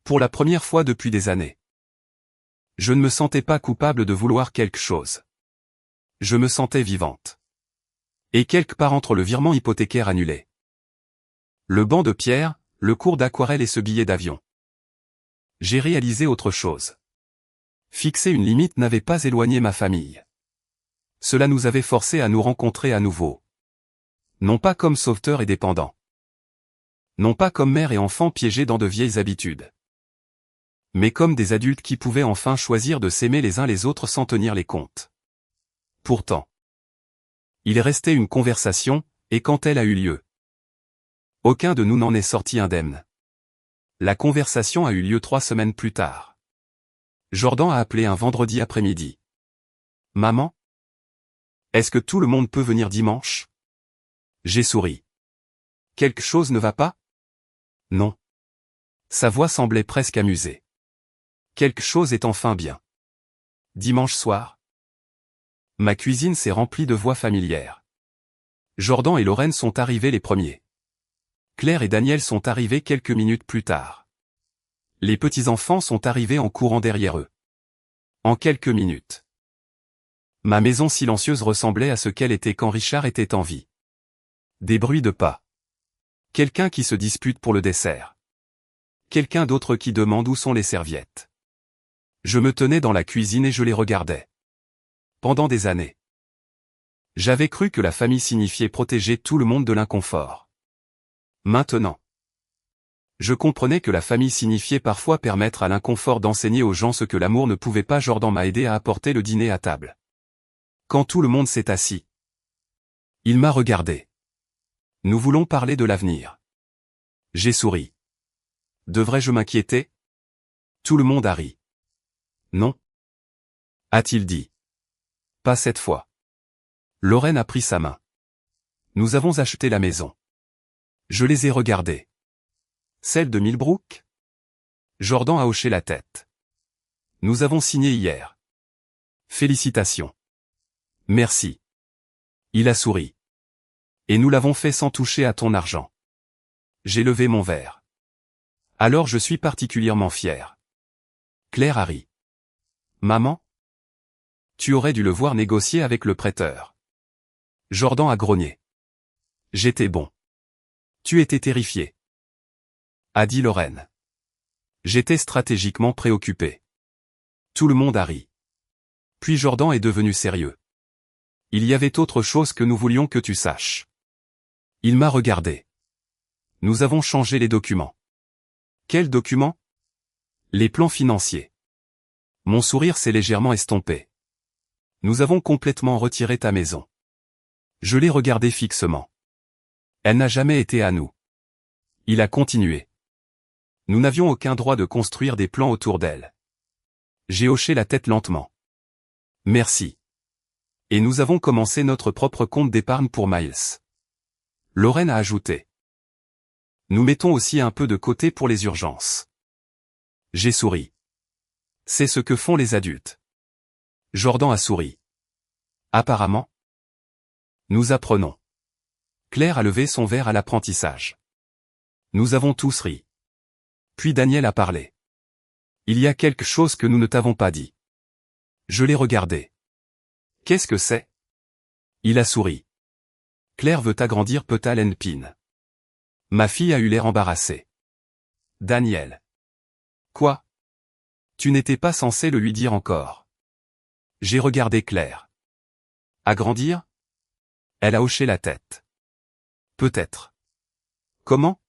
S1: Pour la première fois depuis des années. Je ne me sentais pas coupable de vouloir quelque chose. Je me sentais vivante. Et quelque part entre le virement hypothécaire annulé, le banc de pierre, le cours d'aquarelle et ce billet d'avion, j'ai réalisé autre chose. Fixer une limite n'avait pas éloigné ma famille. Cela nous avait forcés à nous rencontrer à nouveau. Non pas comme sauveteurs et dépendants. Non pas comme mère et enfants piégés dans de vieilles habitudes. Mais comme des adultes qui pouvaient enfin choisir de s'aimer les uns les autres sans tenir les comptes. Pourtant, il restait une conversation, et quand elle a eu lieu, aucun de nous n'en est sorti indemne. La conversation a eu lieu 3 semaines plus tard. Jordan a appelé un vendredi après-midi. Maman? Est-ce que tout le monde peut venir dimanche? J'ai souri. Quelque chose ne va pas? Non. Sa voix semblait presque amusée. Quelque chose est enfin bien. Dimanche soir? Ma cuisine s'est remplie de voix familières. Jordan et Lorraine sont arrivés les premiers. Claire et Daniel sont arrivés quelques minutes plus tard. Les petits-enfants sont arrivés en courant derrière eux. En quelques minutes. Ma maison silencieuse ressemblait à ce qu'elle était quand Richard était en vie. Des bruits de pas. Quelqu'un qui se dispute pour le dessert. Quelqu'un d'autre qui demande où sont les serviettes. Je me tenais dans la cuisine et je les regardais. Pendant des années. J'avais cru que la famille signifiait protéger tout le monde de l'inconfort. Maintenant. Je comprenais que la famille signifiait parfois permettre à l'inconfort d'enseigner aux gens ce que l'amour ne pouvait pas. Jordan m'a aidé à apporter le dîner à table. Quand tout le monde s'est assis. Il m'a regardé. Nous voulons parler de l'avenir. J'ai souri. Devrais-je m'inquiéter? Tout le monde a ri. Non. A-t-il dit. Pas cette fois. Lorraine a pris sa main. Nous avons acheté la maison. Je les ai regardés. Celle de Millbrook? Jordan a hoché la tête. Nous avons signé hier. Félicitations. Merci. Il a souri. Et nous l'avons fait sans toucher à ton argent. J'ai levé mon verre. Alors je suis particulièrement fier. Claire a ri. Maman? Tu aurais dû le voir négocier avec le prêteur. Jordan a grogné. J'étais bon. Tu étais terrifié. A dit Lorraine. J'étais stratégiquement préoccupé. Tout le monde a ri. Puis Jordan est devenu sérieux. Il y avait autre chose que nous voulions que tu saches. Il m'a regardé. Nous avons changé les documents. Quels documents? Les plans financiers. Mon sourire s'est légèrement estompé. Nous avons complètement retiré ta maison. Je l'ai regardée fixement. Elle n'a jamais été à nous. Il a continué. Nous n'avions aucun droit de construire des plans autour d'elle. J'ai hoché la tête lentement. Merci. Et nous avons commencé notre propre compte d'épargne pour Miles. Lorraine a ajouté. Nous mettons aussi un peu de côté pour les urgences. J'ai souri. C'est ce que font les adultes. Jordan a souri. Apparemment. Nous apprenons. Claire a levé son verre à l'apprentissage. Nous avons tous ri. Puis Daniel a parlé. Il y a quelque chose que nous ne t'avons pas dit. Je l'ai regardé. Qu'est-ce que c'est? Il a souri. Claire veut agrandir Petalenpin. Ma fille a eu l'air embarrassée. Daniel. Quoi? Tu n'étais pas censé le lui dire encore. J'ai regardé Claire. Agrandir? Elle a hoché la tête. Peut-être. Comment?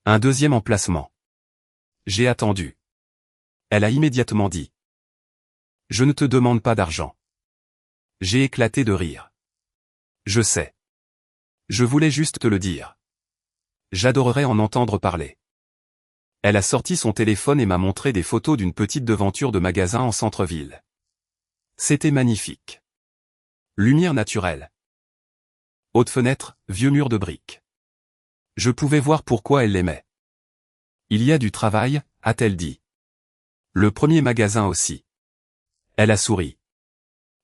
S1: Un deuxième emplacement. J'ai attendu. Elle a immédiatement dit. Je ne te demande pas d'argent. J'ai éclaté de rire. Je sais. Je voulais juste te le dire. J'adorerais en entendre parler. Elle a sorti son téléphone et m'a montré des photos d'une petite devanture de magasin en centre-ville. C'était magnifique. Lumière naturelle. Haute fenêtre, vieux mur de briques. Je pouvais voir pourquoi elle l'aimait. Il y a du travail, a-t-elle dit. Le premier magasin aussi. Elle a souri.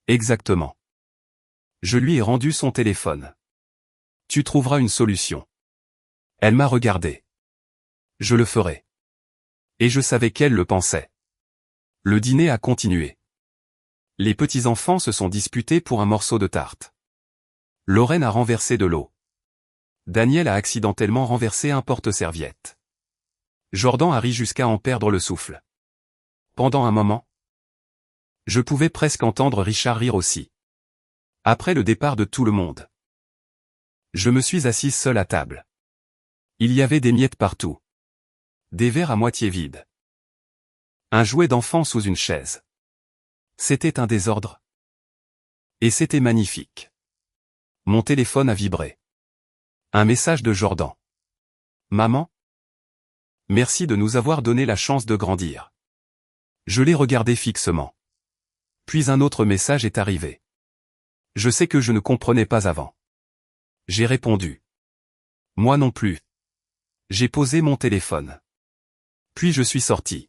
S1: Exactement. Je lui ai rendu son téléphone. Tu trouveras une solution. Elle m'a regardé. Je le ferai. Et je savais qu'elle le pensait. Le dîner a continué. Les petits-enfants se sont disputés pour un morceau de tarte. Lorraine a renversé de l'eau. Daniel a accidentellement renversé un porte-serviette. Jordan a ri jusqu'à en perdre le souffle. Pendant un moment, je pouvais presque entendre Richard rire aussi. Après le départ de tout le monde, je me suis assise seule à table. Il y avait des miettes partout. Des verres à moitié vides. Un jouet d'enfant sous une chaise. C'était un désordre. Et c'était magnifique. Mon téléphone a vibré. Un message de Jordan. Maman? Merci de nous avoir donné la chance de grandir. Je l'ai regardé fixement. Puis un autre message est arrivé. Je sais que je ne comprenais pas avant. J'ai répondu. Moi non plus. J'ai posé mon téléphone. Puis je suis sorti.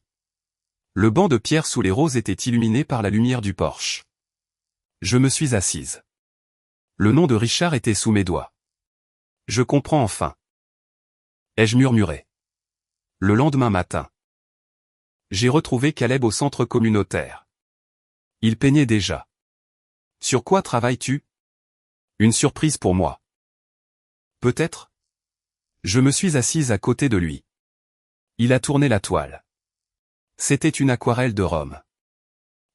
S1: Le banc de pierre sous les roses était illuminé par la lumière du porche. Je me suis assise. Le nom de Richard était sous mes doigts. Je comprends enfin. Ai-je murmuré. Le lendemain matin. J'ai retrouvé Caleb au centre communautaire. Il peignait déjà. Sur quoi travailles-tu? Une surprise pour moi. Peut-être? Je me suis assise à côté de lui. Il a tourné la toile. C'était une aquarelle de Rome.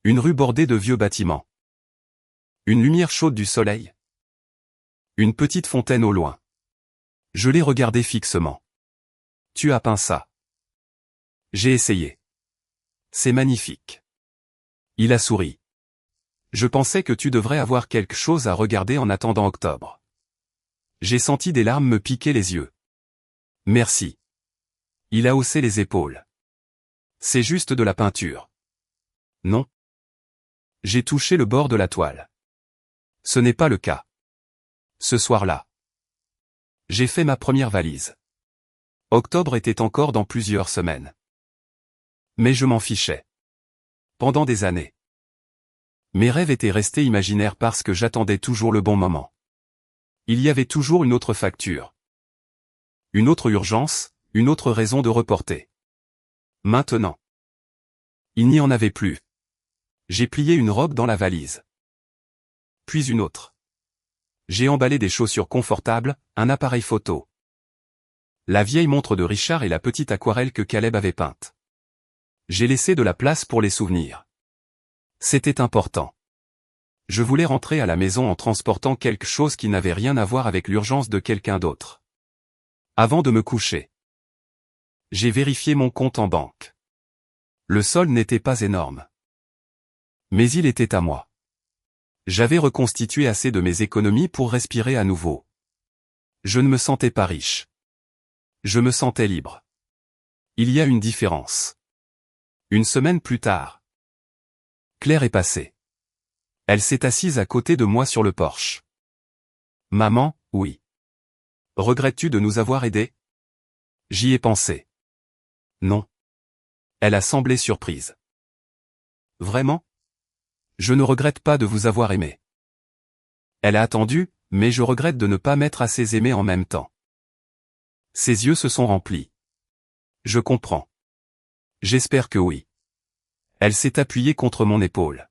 S1: Une rue bordée de vieux bâtiments. Une lumière chaude du soleil. Une petite fontaine au loin. Je l'ai regardé fixement. Tu as peint ça. J'ai essayé. C'est magnifique. Il a souri. Je pensais que tu devrais avoir quelque chose à regarder en attendant octobre. J'ai senti des larmes me piquer les yeux. Merci. Il a haussé les épaules. C'est juste de la peinture. Non. J'ai touché le bord de la toile. Ce n'est pas le cas. Ce soir-là, j'ai fait ma première valise. Octobre était encore dans plusieurs semaines. Mais je m'en fichais. Pendant des années. Mes rêves étaient restés imaginaires parce que j'attendais toujours le bon moment. Il y avait toujours une autre facture. Une autre urgence, une autre raison de reporter. Maintenant, il n'y en avait plus. J'ai plié une robe dans la valise. Puis une autre. J'ai emballé des chaussures confortables, un appareil photo. La vieille montre de Richard et la petite aquarelle que Caleb avait peinte. J'ai laissé de la place pour les souvenirs. C'était important. Je voulais rentrer à la maison en transportant quelque chose qui n'avait rien à voir avec l'urgence de quelqu'un d'autre. Avant de me coucher, j'ai vérifié mon compte en banque. Le solde n'était pas énorme. Mais il était à moi. J'avais reconstitué assez de mes économies pour respirer à nouveau. Je ne me sentais pas riche. Je me sentais libre. Il y a une différence. Une semaine plus tard, Claire est passée. Elle s'est assise à côté de moi sur le porche. Maman, oui. Regrettes-tu de nous avoir aidés? J'y ai pensé. Non. Elle a semblé surprise. Vraiment? Je ne regrette pas de vous avoir aimé. Elle a attendu, mais je regrette de ne pas m'être assez aimé en même temps. Ses yeux se sont remplis. Je comprends. J'espère que oui. Elle s'est appuyée contre mon épaule.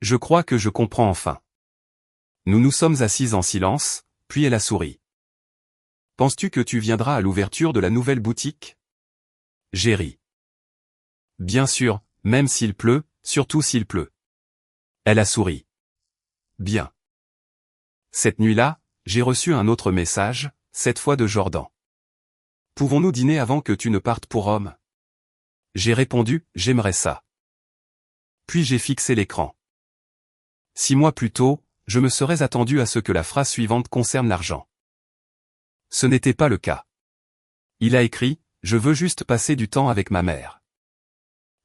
S1: Je crois que je comprends enfin. Nous nous sommes assises en silence, puis elle a souri. Penses-tu que tu viendras à l'ouverture de la nouvelle boutique? J'ai ri. Bien sûr, même s'il pleut, surtout s'il pleut. Elle a souri. Bien. Cette nuit-là, j'ai reçu un autre message, cette fois de Jordan. Pouvons-nous dîner avant que tu ne partes pour Rome? J'ai répondu, j'aimerais ça. Puis j'ai fixé l'écran. 6 mois plus tôt, je me serais attendu à ce que la phrase suivante concerne l'argent. Ce n'était pas le cas. Il a écrit, je veux juste passer du temps avec ma mère.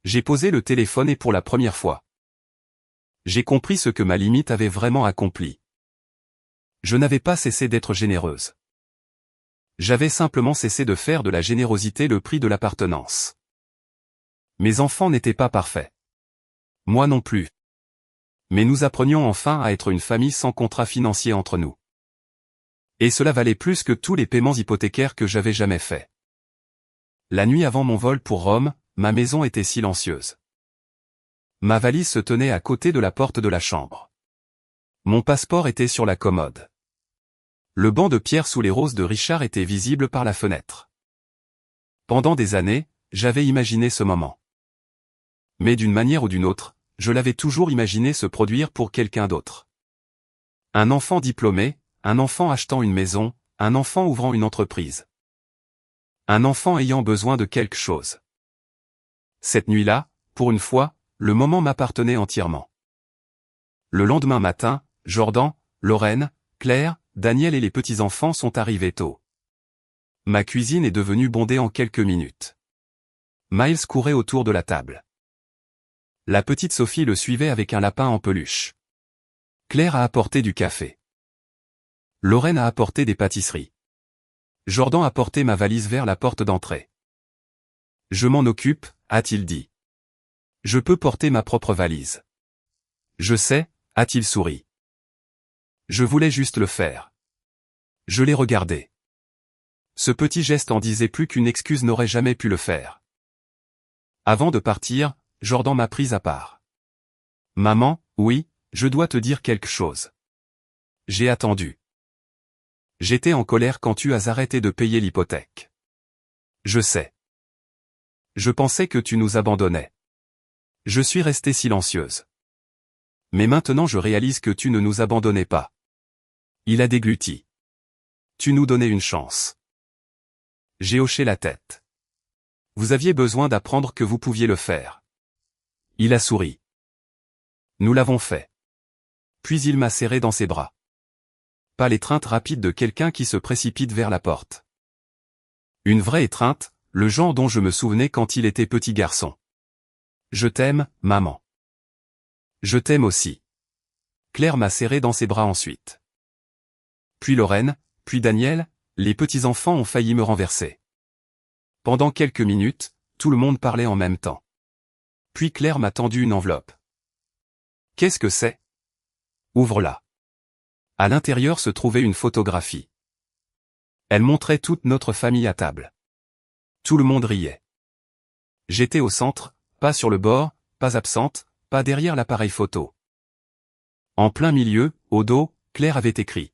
S1: J'ai posé le téléphone et pour la première fois, j'ai compris ce que ma limite avait vraiment accompli. Je n'avais pas cessé d'être généreuse. J'avais simplement cessé de faire de la générosité le prix de l'appartenance. Mes enfants n'étaient pas parfaits. Moi non plus. Mais nous apprenions enfin à être une famille sans contrat financier entre nous. Et cela valait plus que tous les paiements hypothécaires que j'avais jamais faits. La nuit avant mon vol pour Rome, ma maison était silencieuse. Ma valise se tenait à côté de la porte de la chambre. Mon passeport était sur la commode. Le banc de pierre sous les roses de Richard était visible par la fenêtre. Pendant des années, j'avais imaginé ce moment. Mais d'une manière ou d'une autre, je l'avais toujours imaginé se produire pour quelqu'un d'autre. Un enfant diplômé, un enfant achetant une maison, un enfant ouvrant une entreprise. Un enfant ayant besoin de quelque chose. Cette nuit-là, pour une fois, le moment m'appartenait entièrement. Le lendemain matin, Jordan, Lorraine, Claire, Daniel et les petits-enfants sont arrivés tôt. Ma cuisine est devenue bondée en quelques minutes. Miles courait autour de la table. La petite Sophie le suivait avec un lapin en peluche. Claire a apporté du café. Lorraine a apporté des pâtisseries. Jordan a porté ma valise vers la porte d'entrée. Je m'en occupe, a-t-il dit. Je peux porter ma propre valise. Je sais, a-t-il souri. Je voulais juste le faire. Je l'ai regardé. Ce petit geste en disait plus qu'une excuse n'aurait jamais pu le faire. Avant de partir, Jordan m'a prise à part. Maman, oui, je dois te dire quelque chose. J'ai attendu. J'étais en colère quand tu as arrêté de payer l'hypothèque. Je sais. Je pensais que tu nous abandonnais. Je suis restée silencieuse. Mais maintenant je réalise que tu ne nous abandonnais pas. Il a dégluti. Tu nous donnais une chance. J'ai hoché la tête. Vous aviez besoin d'apprendre que vous pouviez le faire. Il a souri. Nous l'avons fait. Puis il m'a serré dans ses bras. Pas l'étreinte rapide de quelqu'un qui se précipite vers la porte. Une vraie étreinte, le genre dont je me souvenais quand il était petit garçon. Je t'aime, maman. Je t'aime aussi. Claire m'a serré dans ses bras ensuite. Puis Lorraine, puis Daniel, les petits-enfants ont failli me renverser. Pendant quelques minutes, tout le monde parlait en même temps. Puis Claire m'a tendu une enveloppe. Qu'est-ce que c'est? Ouvre-la. À l'intérieur se trouvait une photographie. Elle montrait toute notre famille à table. Tout le monde riait. J'étais au centre, pas sur le bord, pas absente, pas derrière l'appareil photo. En plein milieu, au dos, Claire avait écrit.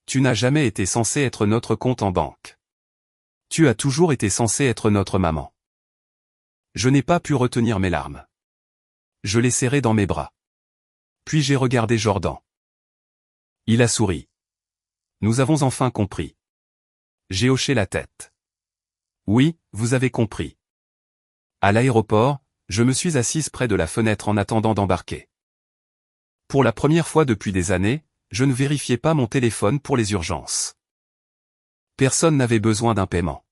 S1: Tu n'as jamais été censé être notre compte en banque. Tu as toujours été censé être notre maman. Je n'ai pas pu retenir mes larmes. Je l'ai serré dans mes bras. Puis j'ai regardé Jordan. Il a souri. Nous avons enfin compris. J'ai hoché la tête. Oui, vous avez compris. À l'aéroport, je me suis assise près de la fenêtre en attendant d'embarquer. Pour la première fois depuis des années, je ne vérifiais pas mon téléphone pour les urgences. Personne n'avait besoin d'un paiement.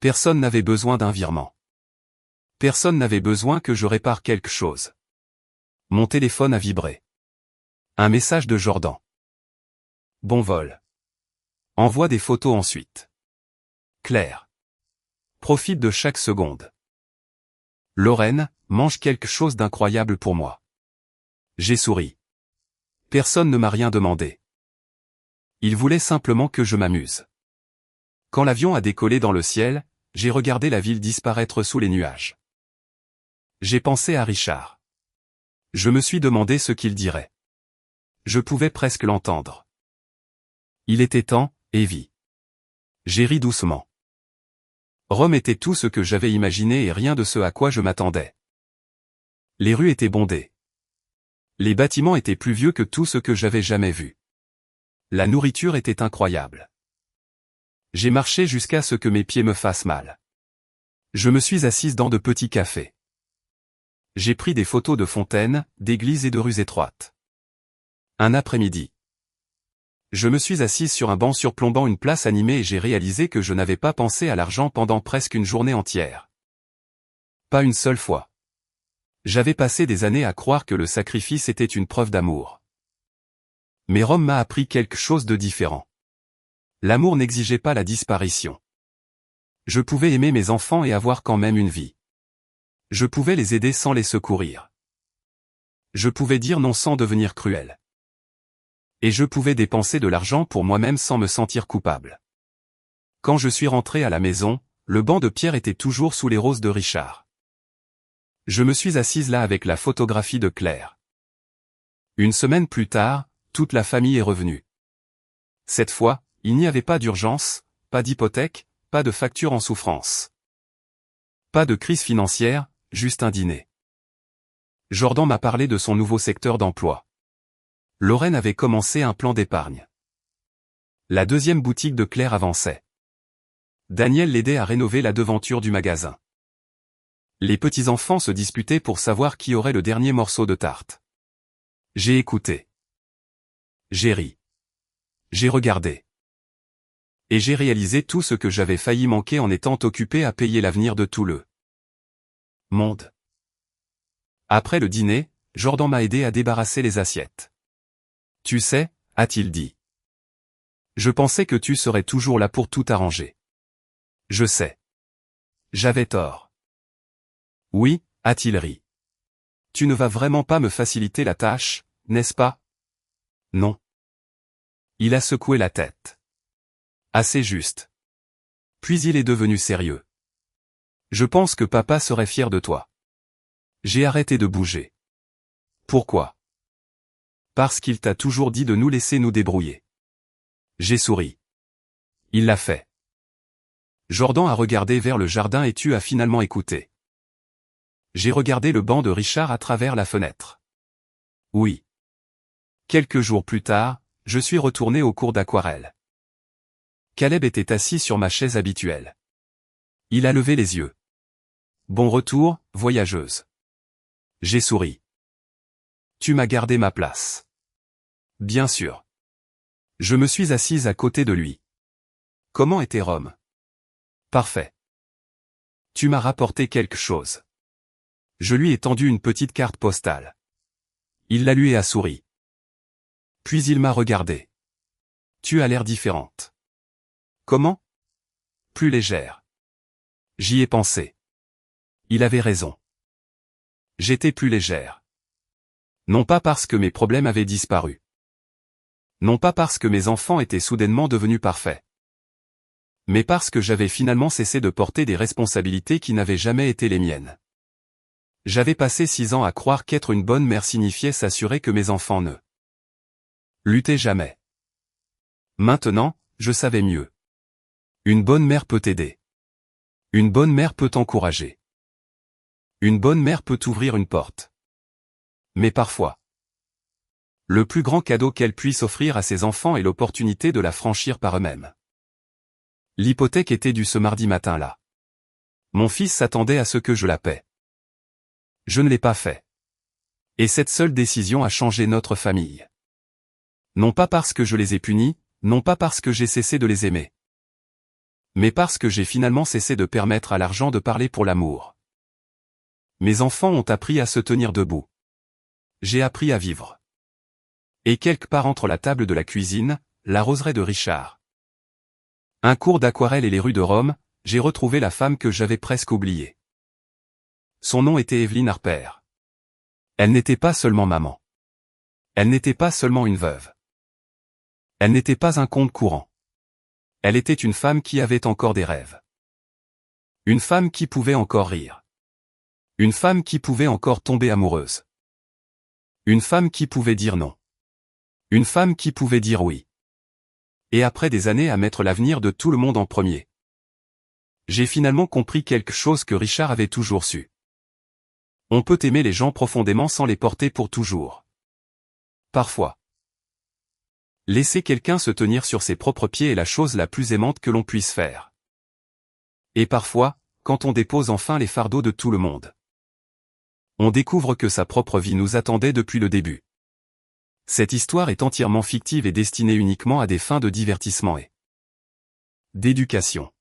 S1: Personne n'avait besoin d'un virement. Personne n'avait besoin que je répare quelque chose. Mon téléphone a vibré. Un message de Jordan. Bon vol. Envoie des photos ensuite. Claire. Profite de chaque seconde. Lorraine, mange quelque chose d'incroyable pour moi. J'ai souri. Personne ne m'a rien demandé. Il voulait simplement que je m'amuse. Quand l'avion a décollé dans le ciel, j'ai regardé la ville disparaître sous les nuages. J'ai pensé à Richard. Je me suis demandé ce qu'il dirait. Je pouvais presque l'entendre. Il était temps, Evie. J'ai ri doucement. Rome était tout ce que j'avais imaginé et rien de ce à quoi je m'attendais. Les rues étaient bondées. Les bâtiments étaient plus vieux que tout ce que j'avais jamais vu. La nourriture était incroyable. J'ai marché jusqu'à ce que mes pieds me fassent mal. Je me suis assise dans de petits cafés. J'ai pris des photos de fontaines, d'églises et de rues étroites. Un après-midi. Je me suis assise sur un banc surplombant une place animée et j'ai réalisé que je n'avais pas pensé à l'argent pendant presque une journée entière. Pas une seule fois. J'avais passé des années à croire que le sacrifice était une preuve d'amour. Mais Rome m'a appris quelque chose de différent. L'amour n'exigeait pas la disparition. Je pouvais aimer mes enfants et avoir quand même une vie. Je pouvais les aider sans les secourir. Je pouvais dire non sans devenir cruel. Et je pouvais dépenser de l'argent pour moi-même sans me sentir coupable. Quand je suis rentré à la maison, le banc de pierre était toujours sous les roses de Richard. Je me suis assise là avec la photographie de Claire. Une semaine plus tard, toute la famille est revenue. Cette fois, il n'y avait pas d'urgence, pas d'hypothèque, pas de facture en souffrance. Pas de crise financière, juste un dîner. Jordan m'a parlé de son nouveau secteur d'emploi. Lorraine avait commencé un plan d'épargne. La deuxième boutique de Claire avançait. Daniel l'aidait à rénover la devanture du magasin. Les petits-enfants se disputaient pour savoir qui aurait le dernier morceau de tarte. J'ai écouté. J'ai ri. J'ai regardé. Et j'ai réalisé tout ce que j'avais failli manquer en étant occupé à payer l'avenir de tout le monde. Après le dîner, Jordan m'a aidé à débarrasser les assiettes. Tu sais, a-t-il dit. Je pensais que tu serais toujours là pour tout arranger. Je sais. J'avais tort. Oui, a-t-il ri. Tu ne vas vraiment pas me faciliter la tâche, n'est-ce pas? Non. Il a secoué la tête. Assez juste. Puis il est devenu sérieux. Je pense que papa serait fier de toi. J'ai arrêté de bouger. Pourquoi? Parce qu'il t'a toujours dit de nous laisser nous débrouiller. J'ai souri. Il l'a fait. Jordan a regardé vers le jardin et tu as finalement écouté. J'ai regardé le banc de Richard à travers la fenêtre. Oui. Quelques jours plus tard, je suis retourné au cours d'aquarelle. Caleb était assis sur ma chaise habituelle. Il a levé les yeux. Bon retour, voyageuse. J'ai souri. Tu m'as gardé ma place. Bien sûr. Je me suis assise à côté de lui. Comment était Rome? Parfait. Tu m'as rapporté quelque chose. Je lui ai tendu une petite carte postale. Il l'a lue et a souri. Puis il m'a regardé. Tu as l'air différente. Comment? Plus légère. J'y ai pensé. Il avait raison. J'étais plus légère. Non pas parce que mes problèmes avaient disparu. Non pas parce que mes enfants étaient soudainement devenus parfaits. Mais parce que j'avais finalement cessé de porter des responsabilités qui n'avaient jamais été les miennes. J'avais passé 6 ans à croire qu'être une bonne mère signifiait s'assurer que mes enfants ne luttaient jamais. Maintenant, je savais mieux. Une bonne mère peut t'aider. Une bonne mère peut t'encourager. Une bonne mère peut t'ouvrir une porte. Mais parfois, le plus grand cadeau qu'elle puisse offrir à ses enfants est l'opportunité de la franchir par eux-mêmes. L'hypothèque était due ce mardi matin-là. Mon fils s'attendait à ce que je la paie. Je ne l'ai pas fait. Et cette seule décision a changé notre famille. Non pas parce que je les ai punis, non pas parce que j'ai cessé de les aimer. Mais parce que j'ai finalement cessé de permettre à l'argent de parler pour l'amour. Mes enfants ont appris à se tenir debout. J'ai appris à vivre. Et quelque part entre la table de la cuisine, la roseraie de Richard, un cours d'aquarelle et les rues de Rome, j'ai retrouvé la femme que j'avais presque oubliée. Son nom était Evelyne Harper. Elle n'était pas seulement maman. Elle n'était pas seulement une veuve. Elle n'était pas un conte courant. Elle était une femme qui avait encore des rêves. Une femme qui pouvait encore rire. Une femme qui pouvait encore tomber amoureuse. Une femme qui pouvait dire non. Une femme qui pouvait dire oui. Et après des années à mettre l'avenir de tout le monde en premier. J'ai finalement compris quelque chose que Richard avait toujours su. On peut aimer les gens profondément sans les porter pour toujours. Parfois. Laisser quelqu'un se tenir sur ses propres pieds est la chose la plus aimante que l'on puisse faire. Et parfois, quand on dépose enfin les fardeaux de tout le monde, on découvre que sa propre vie nous attendait depuis le début. Cette histoire est entièrement fictive et destinée uniquement à des fins de divertissement et d'éducation.